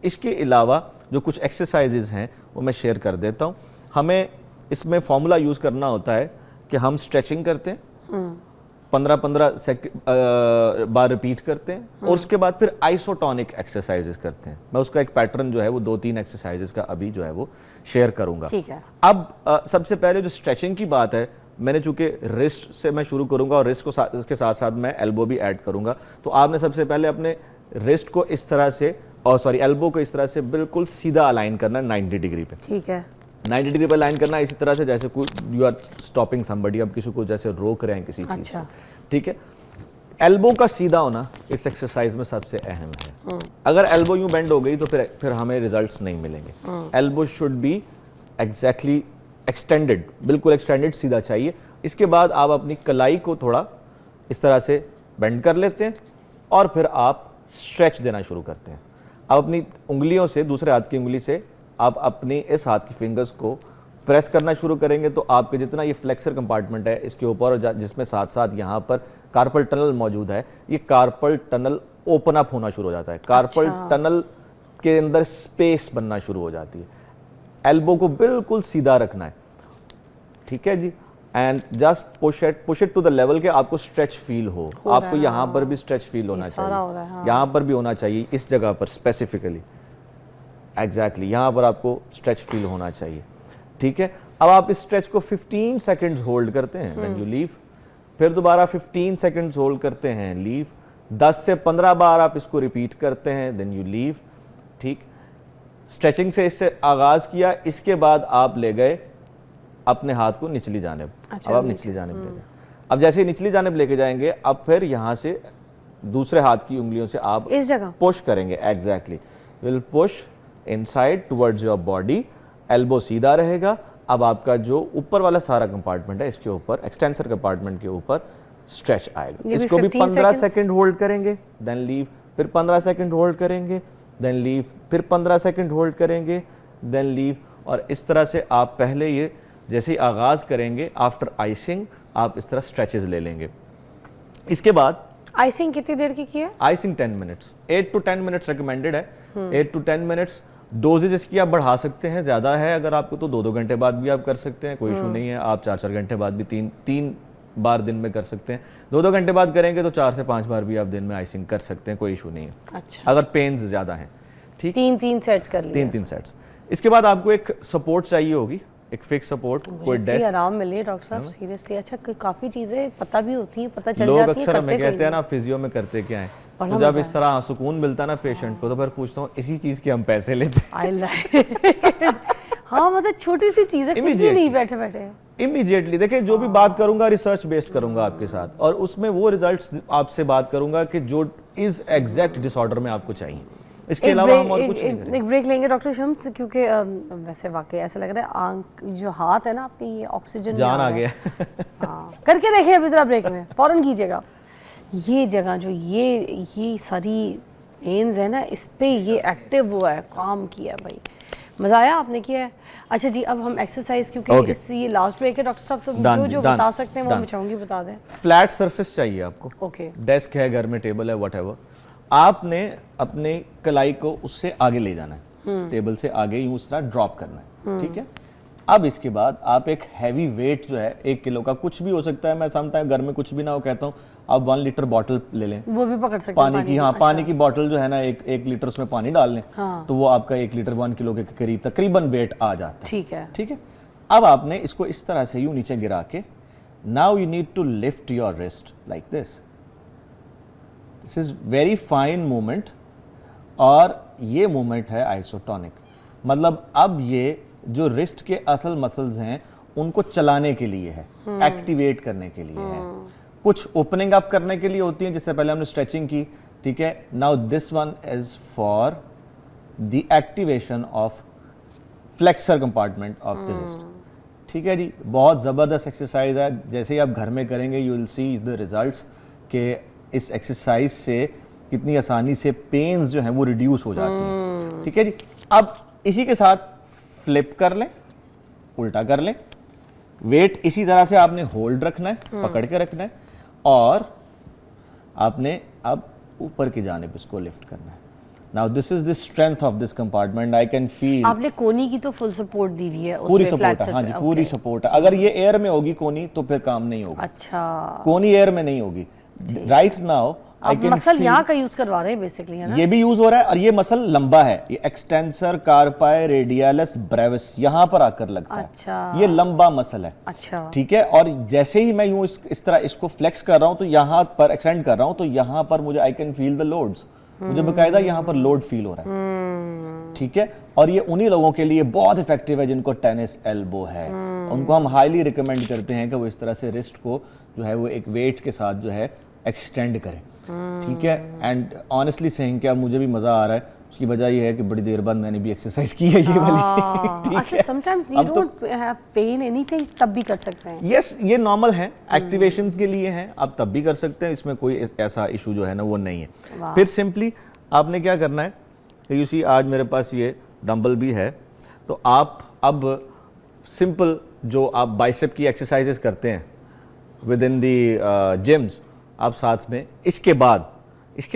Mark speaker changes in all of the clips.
Speaker 1: इसके अलावा जो कुछ एक्सरसाइजेज हैं वो मैं शेयर कर देता हूँ। हमें इसमें फॉर्मूला यूज़ करना होता है कि हम स्ट्रेचिंग करते हैं, 15-15 बार रिपीट करते हैं, और उसके बाद फिर आइसोटोनिक एक्सरसाइजेस करते हैं। मैं उसका एक पैटर्न जो है वो 2-3 एक्सरसाइजेस का अभी जो है वो शेयर करूंगा।
Speaker 2: ठीक है।
Speaker 1: अब सबसे पहले जो स्ट्रेचिंग की बात है, मैंने चूंकि रिस्ट से मैं शुरू करूंगा और रिस्ट को इसके साथ साथ मैं एल्बो भी ऐड करूंगा। तो आपने सबसे पहले अपने रिस्ट को इस तरह से, और सॉरी एल्बो को इस तरह से बिल्कुल सीधा अलाइन करना है 90 डिग्री पे।
Speaker 2: ठीक है।
Speaker 1: 90 डिग्री पर लाइन करना है, इसी तरह से जैसे कोई यू आर स्टॉपिंग समबडी, अब किसी को जैसे रोक रहे हैं किसी चीज से। ठीक है। एल्बो का सीधा होना इस एक्सरसाइज में सबसे अहम है। अगर एल्बो यूं बेंड हो गई तो फिर हमें रिजल्ट्स नहीं मिलेंगे। Elbow should B exactly extended, बिल्कुल एक्सटेंडेड सीधा चाहिए। इसके बाद आप अपनी कलाई को थोड़ा इस तरह से बेंड कर लेते हैं और फिर आप स्ट्रेच देना शुरू करते हैं। आप अपनी उंगलियों से, दूसरे हाथ की उंगली से आप अपनी इस हाथ की फिंगर्स को प्रेस करना शुरू करेंगे तो आपके जितना ये फ्लेक्सर कंपार्टमेंट है इसके ऊपर, जिसमें साथ साथ यहाँ पर कार्पल टनल मौजूद है, ये कार्पल टनल ओपन अप होना शुरू हो जाता है। कार्पल टनल के अंदर स्पेस बनना शुरू हो जाती है। एल्बो को बिल्कुल सीधा रखना है, ठीक है जी, and just push it to the level के आपको स्ट्रेच फील हो। आपको यहाँ पर भी स्ट्रेच फील होना चाहिए, यहाँ पर भी होना चाहिए, इस जगह पर स्पेसिफिकली, एग्जैक्टली यहाँ पर आपको स्ट्रेच फील होना चाहिए। ठीक है। अब आप इस स्ट्रेच को 15 सेकंड्स होल्ड करते हैं, देन यू लीव। फिर दोबारा 15 सेकंड्स होल्ड करते हैं, लीव। 10 से 15 बार आप इसको रिपीट करते हैं, देन यू लीव। ठीक। स्ट्रेचिंग से इससे आगाज किया, इसके बाद आप ले गए अपने हाथ को निचली जानिब। अब आप निचली जानिब ले गए। अब जैसे निचली जानिब लेके जाएंगे, अब फिर यहाँ से दूसरे हाथ की उंगलियों से आप
Speaker 2: इस जगह
Speaker 1: पुश करेंगे। Exactly, will push inside towards your body. Elbow सीधा रहेगा। अब आपका जो ऊपर वाला सारा कंपार्टमेंट है, इसके ऊपर एक्सटेंसर कंपार्टमेंट के ऊपर स्ट्रेच आएगा। इसको भी 15 सेकंड होल्ड करेंगे, देन लीव। फिर 15 सेकंड होल्ड करेंगे, देन लीव। फिर 15 सेकंड होल्ड करेंगे, देन लीव। और इस तरह से आप पहले ये जैसे ही आगाज करेंगे, आफ्टर आइसिंग आप इस तरह स्ट्रेचेस ले लेंगे। इसके बाद
Speaker 2: आइसिंग कितनी देर की है?
Speaker 1: Icing 10 minutes, 8 to 10 minutes recommended है। 8 to 10 मिनट्स। डोजेज इसकी आप बढ़ा सकते हैं, ज़्यादा है अगर आपको तो 2-2 घंटे बाद भी आप कर सकते हैं, कोई इशू नहीं है। आप 4-4 घंटे बाद भी 3 बार दिन में कर सकते हैं। 2-2 घंटे बाद करेंगे तो 4 से 5 बार भी आप दिन में आइसिंग कर सकते हैं, कोई इशू नहीं है।
Speaker 2: अच्छा।
Speaker 1: अगर पेन्स ज़्यादा हैं। ठीक।
Speaker 2: 3 सेट्स कर लिए।
Speaker 1: 3 सेट्स। इसके बाद आपको एक सपोर्ट चाहिए होगी, एक फिक्स सपोर्ट, कोई डेस्क।
Speaker 2: आराम मिले डॉक्टर साहब, सीरियसली। अच्छा, काफी चीजें पता भी होती हैं, पता चल
Speaker 1: लोग
Speaker 2: जाती है।
Speaker 1: अक्सर हमें कहते हैं ना फिजियो में करते क्या है, तो जब इस तरह सुकून मिलता है ना पेशेंट को, तो फिर पूछता हूँ इसी चीज की हम पैसे लेते हैं।
Speaker 2: हाँ, मतलब छोटी सी चीजें, कुछ भी नहीं, बैठे बैठे
Speaker 1: इमीडिएटली। देखिए, जो भी बात करूंगा रिसर्च बेस्ड करूंगा आपके साथ, और उसमें वो रिजल्ट्स आपसे बात करूंगा कि जो इस एग्जैक्ट डिसऑर्डर में आपको चाहिए। इसके अलावा हम और कुछ नहीं करेंगे।
Speaker 2: एक ब्रेक लेंगे डॉक्टर शम्स, क्योंकि वैसे वाकई ऐसा लग रहा है जो हाथ है ना आपकी, ये ऑक्सीजन
Speaker 1: जान आ गया।
Speaker 2: हाँ, करके देखिए अभी जरा ब्रेक में, फौरन कीजिएगा। ये जगह जो ये सारी पेन्स है ना, इस पे ये एक्टिव हुआ है, काम किया भाई, मजा आया, आपने किया है। अच्छा जी, अब हम एक्सरसाइज, क्योंकि ये लास्ट ब्रेक है डॉक्टर साहब, सब जो बता सकते हैं वो मैं चाहूंगी बता दें।
Speaker 1: फ्लैट सरफेस चाहिए आपको।
Speaker 2: ओके।
Speaker 1: डेस्क है, घर में टेबल है, व्हाटएवर। आपने अपने कलाई को उससे आगे ले जाना है, टेबल से आगे यूं उस तरह ड्रॉप करना है। ठीक है। अब इसके बाद आप एक हैवी वेट जो है 1 किलो का, कुछ भी हो सकता है, मैं समटाइम घर में कुछ भी ना हो कहता हूँ आप 1 लीटर बॉटल ले लें,
Speaker 2: वो भी पकड़ सकते हैं
Speaker 1: पानी की। हाँ, पानी की बॉटल जो है ना, एक लीटर उसमें पानी डाल लें, तो वो आपका 1 लीटर 1 किलो के करीब तकरीबन वेट आ जाता है।
Speaker 2: ठीक है।
Speaker 1: ठीक है। अब आपने इसको इस तरह से यूं नीचे गिरा के, now you need to lift your wrist like this. This is very fine movement, और ये मूवमेंट है आइसोटोनिक। मतलब अब ये जो रिस्ट के असल मसल्स हैं उनको चलाने के लिए है, एक्टिवेट करने के लिए है, कुछ ओपनिंग अप करने के लिए होती है, जिससे पहले हमने स्ट्रेचिंग की। ठीक है। Now this one is for the activation of flexor compartment of the wrist. ठीक है जी, बहुत ज़बरदस्त एक्सरसाइज है। जैसे ही आप घर में करेंगे you will see the results के इस एक्सरसाइज से कितनी आसानी से पेन्स जो हैं वो रिड्यूस हो जाती हैं। ठीक है जी। अब इसी के साथ फ्लिप कर लें, उल्टा कर लें। वेट इसी तरह से आपने होल्ड रखना है, पकड़ के रखना है, और आपने अब ऊपर की जानिब इसको लिफ्ट करना है। Now this is the strength of this compartment, I can feel.
Speaker 2: आपने कोनी की तो फुल सपोर्ट दी हुई है,
Speaker 1: पूरी
Speaker 2: उसमें
Speaker 1: सपोर्ट
Speaker 2: flat
Speaker 1: है, हाँ जी
Speaker 2: surface-
Speaker 1: पूरी
Speaker 2: okay.
Speaker 1: सपोर्ट है। अगर ये एयर में होगी कोनी तो फिर काम नहीं होगा।
Speaker 2: अच्छा,
Speaker 1: कोनी एयर में नहीं होगी। राइट नाउ आई
Speaker 2: आप
Speaker 1: कैन
Speaker 2: मसल यहाँ का यूज करवा रहे हैं बेसिकली, है ना?
Speaker 1: ये भी यूज हो रहा है और ये मसल लंबा है, ये एक्सटेंसर कार्पाई रेडियलिस ब्रेविस यहाँ पर आकर लगता
Speaker 2: अच्छा।
Speaker 1: है, ये लंबा मसल है।
Speaker 2: अच्छा,
Speaker 1: ठीक है, और जैसे ही मैं यूं इस तरह इसको फ्लेक्स कर रहा हूं तो यहाँ पर एक्सटेंड कर रहा हूं तो यहाँ पर मुझे I can feel the loads, मुझे बकायदा यहाँ पर लोड फील हो रहा है। ठीक है, और ये उन्हीं लोगों के लिए बहुत इफेक्टिव है जिनको टेनिस एल्बो है। उनको हम हाईली रिकमेंड करते हैं कि वो इस तरह से रिस्ट को जो है वो एक वेट के साथ जो है एक्सटेंड करें। ठीक है, एंड ऑनेस्टली सेइंग कि अब मुझे भी मजा आ रहा है, उसकी वजह ये है कि बड़ी देर बाद मैंने भी एक्सरसाइज की है ये वाली। ठीक
Speaker 2: अच्छा,
Speaker 1: है,
Speaker 2: sometimes you don't have pain anything, तब भी कर सकते हैं?
Speaker 1: यस, ये नॉर्मल है, एक्टिवेशंस के लिए है, आप तब भी कर सकते हैं, इसमें कोई ऐसा इशू जो है ना वो नहीं है। फिर सिंपली आपने क्या करना है, यू सी आज मेरे पास ये डंबल भी है, तो आप अब सिंपल जो आप बाइसेप की एक्सरसाइजेस करते हैं विद इन दी जिम्स, आप साथ में इसके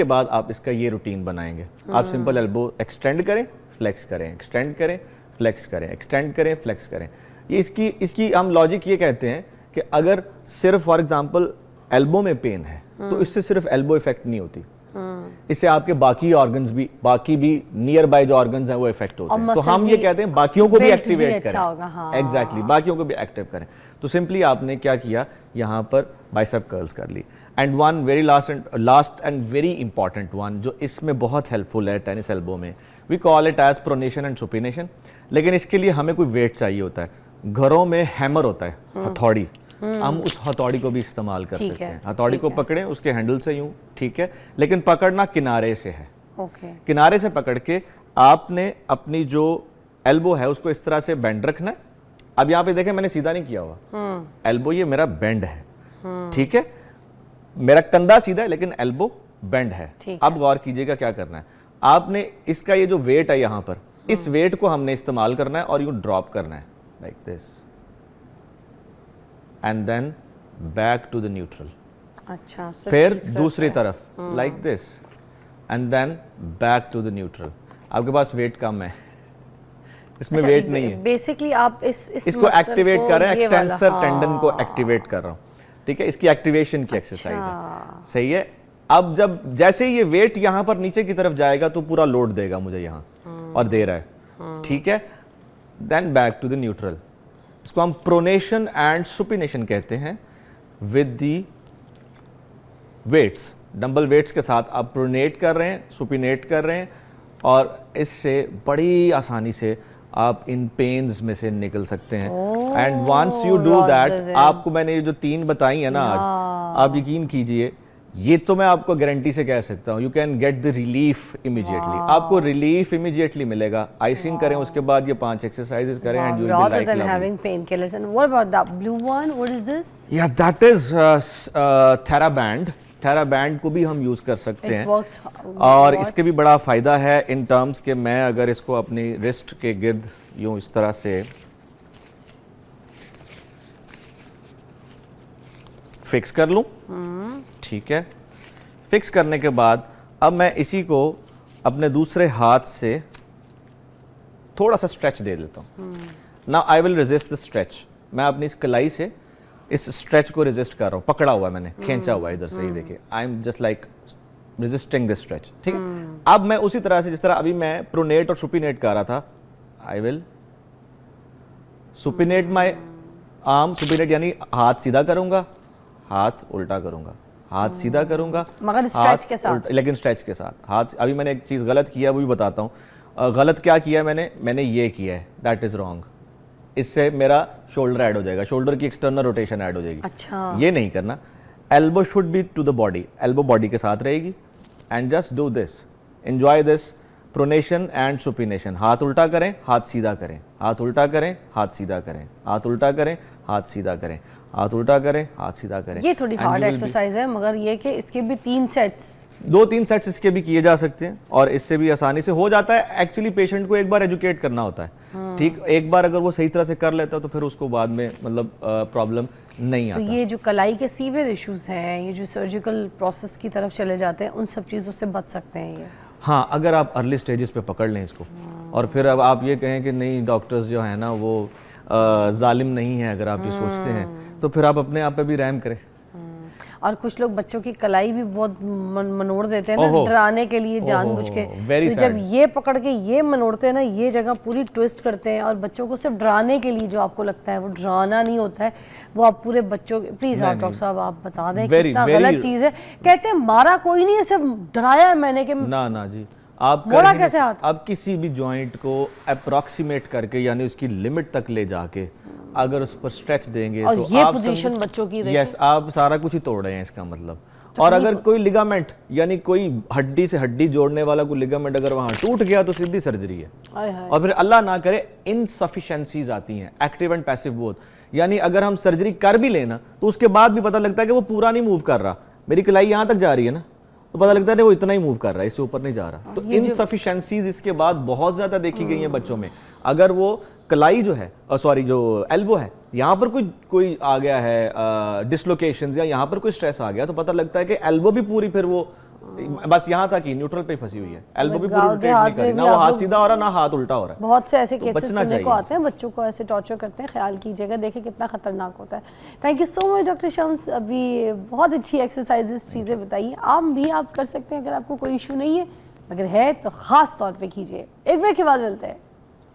Speaker 1: बाद आप इसका ये रूटीन बनाएंगे। आप सिंपल एल्बो एक्सटेंड करें, फ्लेक्स करें, एक्सटेंड करें, फ्लेक्स करें, एक्सटेंड करें, फ्लेक्स करें। ये इसकी हम लॉजिक ये कहते हैं कि अगर सिर्फ फॉर एग्जांपल एल्बो में पेन है तो इससे सिर्फ एल्बो इफेक्ट नहीं होती, इससे आपके बाकी ऑर्गन्स भी, बाकी भी नियर बाय जो ऑर्गन्स हैं वो इफेक्ट होते हैं। तो हम ये कहते हैं बाकियों को भी एक्टिवेट करें, एग्जैक्टली, बाकियों को भी एक्टिव करें। तो सिंपली आपने क्या किया, यहाँ पर बाइसेप कर्ल्स कर ली। And one very last and very important one जो इसमें बहुत हेल्पफुल है टेनिस एल्बो में, we call it as pronation and supination. लेकिन इसके लिए हमें कोई वेट चाहिए होता है। घरों में हैमर होता है, हथौड़ी, हम उस हथौड़ी को भी इस्तेमाल कर सकते हैं। हथौड़ी को पकड़ें उसके हैंडल से यूं, ठीक है, लेकिन पकड़ना किनारे से है। किनारे से पकड़ के आपने अपनी जो एल्बो है उसको इस तरह से बेंड रखना है। अब यहाँ पे देखें मैंने सीधा नहीं किया हुआ, एल्बो ये मेरा बेंड है, ठीक है, मेरा कंधा सीधा है लेकिन एल्बो बेंड है। अब गौर कीजिएगा क्या करना है, आपने इसका ये जो वेट है यहाँ पर, इस वेट को हमने इस्तेमाल करना है और यूं ड्रॉप करना है like this and then back to the neutral.
Speaker 2: अच्छा,
Speaker 1: फिर दूसरी तरफ like this and then back to the neutral. आपके पास वेट कम है, इसमें वेट नहीं है।
Speaker 2: बेसिकली आप
Speaker 1: इसको एक्टिवेट कर रहे हैं, एक्सटेंसर टेंडन को एक्टिवेट कर रहा हूं, ठीक है, इसकी एक्टिवेशन की एक्सरसाइज है। सही है। अब जैसे ही ये वेट यहां पर नीचे की तरफ जाएगा तो पूरा लोड देगा मुझे यहां, और दे रहा है, ठीक है। Then back to the neutral. इसको हम प्रोनेशन एंड सुपिनेशन कहते हैं। With the weights, dumbbell weights के साथ आप प्रोनेट कर रहे हैं, सुपिनेट कर रहे हैं, और इससे बड़ी आसानी से आप इन पेन्स में से निकल सकते हैं। And once you do that, आपको मैंने ये जो 3 बताई है ना आज, आप यकीन कीजिए, ये तो मैं आपको गारंटी से कह सकता हूँ, you can get the relief immediately. आपको रिलीफ इमीडिएटली मिलेगा। आइसिंग करें, उसके बाद ये 5 एक्सरसाइजेस करें and you will be like
Speaker 2: having painkillers. And what about that blue one? What is this?
Speaker 1: Yeah, that is TheraBand. TheraBand को भी हम यूज कर सकते हैं, और इसके भी बड़ा फायदा है इन टर्म्स के मैं अगर इसको अपनी रिस्ट के गिर्द यूं इस तरह से फिक्स कर लूं, ठीक है। फिक्स करने के बाद अब मैं इसी को अपने दूसरे हाथ से थोड़ा सा स्ट्रेच दे देता हूं। Now I will resist the stretch. मैं अपनी इस कलाई से इस स्ट्रेच को रेजिस्ट कर रहा हूं, पकड़ा हुआ है मैंने, खींचा हुआ है इधर से, ये देखिए, I am just like resisting this stretch, ठीक है। अब मैं उसी तरह से जिस तरह अभी मैं प्रोनेट और सुपिनेट कर रहा था, I will supinate my arm. Supinate यानी हाथ सीधा करूंगा, हाथ उल्टा करूंगा, हाथ सीधा करूंगा,
Speaker 2: मगर स्ट्रेच के साथ,
Speaker 1: लेकिन स्ट्रेच के साथ हाथ। अभी मैंने एक चीज गलत किया, वो भी बताता हूँ। गलत क्या किया मैंने ये किया है, दैट इज रॉन्ग। इससे मेरा शोल्डर ऐड हो जाएगा, शोल्डर की एक्सटर्नल रोटेशन ऐड हो जाएगी।
Speaker 2: अच्छा,
Speaker 1: ये नहीं करना। Elbow should be to the body, elbow body के साथ रहेगी, and just do this, enjoy this pronation and supination. हाथ उल्टा करें, हाथ सीधा करें, हाथ उल्टा करें, हाथ सीधा करें, हाथ उल्टा करें, हाथ सीधा करें, हाथ उल्टा करें, हाथ सीधा करें।
Speaker 2: ये थोड़ी हार्ड एक्सरसाइज है, मगर ये कि इसके भी 3 सेट्स,
Speaker 1: 2-3 सेट्स इसके भी किए जा सकते हैं, और इससे भी आसानी से हो जाता है। एक्चुअली पेशेंट को एक बार एजुकेट करना होता है, ठीक, एक बार अगर वो सही तरह से कर लेता है तो फिर उसको बाद में मतलब प्रॉब्लम नहीं आता।
Speaker 2: तो ये जो कलाई के सीवियर इश्यूज हैं, ये जो सर्जिकल प्रोसेस की तरफ चले जाते हैं, उन सब चीज़ों से बच सकते हैं ये।
Speaker 1: हाँ, अगर आप अर्ली स्टेजेस पे पकड़ लें इसको और फिर अब आप ये कहें कि नहीं डॉक्टर्स जो है ना वो जालिम नहीं है, अगर आप ये सोचते हैं तो फिर आप अपने आप पे भी रहम करें।
Speaker 2: और कुछ लोग बच्चों की कलाई भी बहुत मनोड़ देते हैं ना,
Speaker 1: ओहो।
Speaker 2: डराने के लिए जानबूझ के।
Speaker 1: Very
Speaker 2: तो जब
Speaker 1: sad।
Speaker 2: ये पकड़ के ये मनोड़ते हैं ना, ये जगह पूरी ट्विस्ट करते हैं और बच्चों को सिर्फ डराने के लिए, जो आपको लगता है वो डराना नहीं होता है, वो आप पूरे बच्चों के, प्लीज आप डॉक्टर साहब आप बता दें कितना गलत चीज़ है। कहते हैं मारा कोई नहीं है, सिर्फ डराया है मैंने कि
Speaker 1: ना जी, आप
Speaker 2: मोड़ा कैसे हाथ?
Speaker 1: आप किसी भी जॉइंट को अप्रोक्सीमेट करके यानी उसकी लिमिट तक ले जाके अगर उस पर स्ट्रेच देंगे
Speaker 2: और
Speaker 1: तो
Speaker 2: ये
Speaker 1: आप
Speaker 2: पोजीशन बच्चों की देखें।
Speaker 1: यस, आप सारा कुछ ही तोड़ रहे हैं इसका मतलब। और अगर कोई लिगामेंट यानी कोई हड्डी से हड्डी जोड़ने वाला कोई लिगामेंट अगर वहां टूट गया तो सीधी सर्जरी है।
Speaker 2: आय हाय।
Speaker 1: और फिर अल्लाह ना करे इनसफिशिएंसीज आती हैं, एक्टिव एंड पैसिव बोथ, यानी अगर हम सर्जरी कर भी लेना तो उसके बाद भी पता लगता है कि वो पूरा नहीं मूव कर रहा, मेरी कलाई यहाँ तक जा रही है ना, तो पता लगता है वो इतना ही मूव कर रहा है, इससे ऊपर नहीं जा रहा। तो इनसफिशिएंसीज इसके बाद बहुत ज्यादा देखी गई हैं बच्चों में। अगर वो कलाई जो है, सॉरी जो एल्बो है, यहाँ पर कोई आ गया है डिसलोकेशंस या यहाँ पर कोई स्ट्रेस आ गया तो पता लगता है कि एल्बो भी पूरी फिर वो बस यहाँ तक ही न्यूट्रल पे फंसी हुई है, एल्बो भी पूरी रोटेट नहीं कर रही, ना वो हाथ सीधा हो रहा ना हाथ उल्टा हो रहा है।
Speaker 2: बहुत से ऐसे
Speaker 1: तो
Speaker 2: केसेस
Speaker 1: बचना
Speaker 2: सुनने को
Speaker 1: चाहिए
Speaker 2: आते हैं, बच्चों को ऐसे टॉर्चर करते हैं, ख्याल कीजिएगा, देखिए कितना खतरनाक होता है। Thank you so much doctor Shams, अभी बहुत अच्छी एक्सरसाइजेस चीज़ें बताइए, आम भी आप कर सकते हैं अगर आपको कोई इशू नहीं है, अगर है तो ख़ास तौर पे कीजिए। एक ब्रेक के बाद मिलते हैं।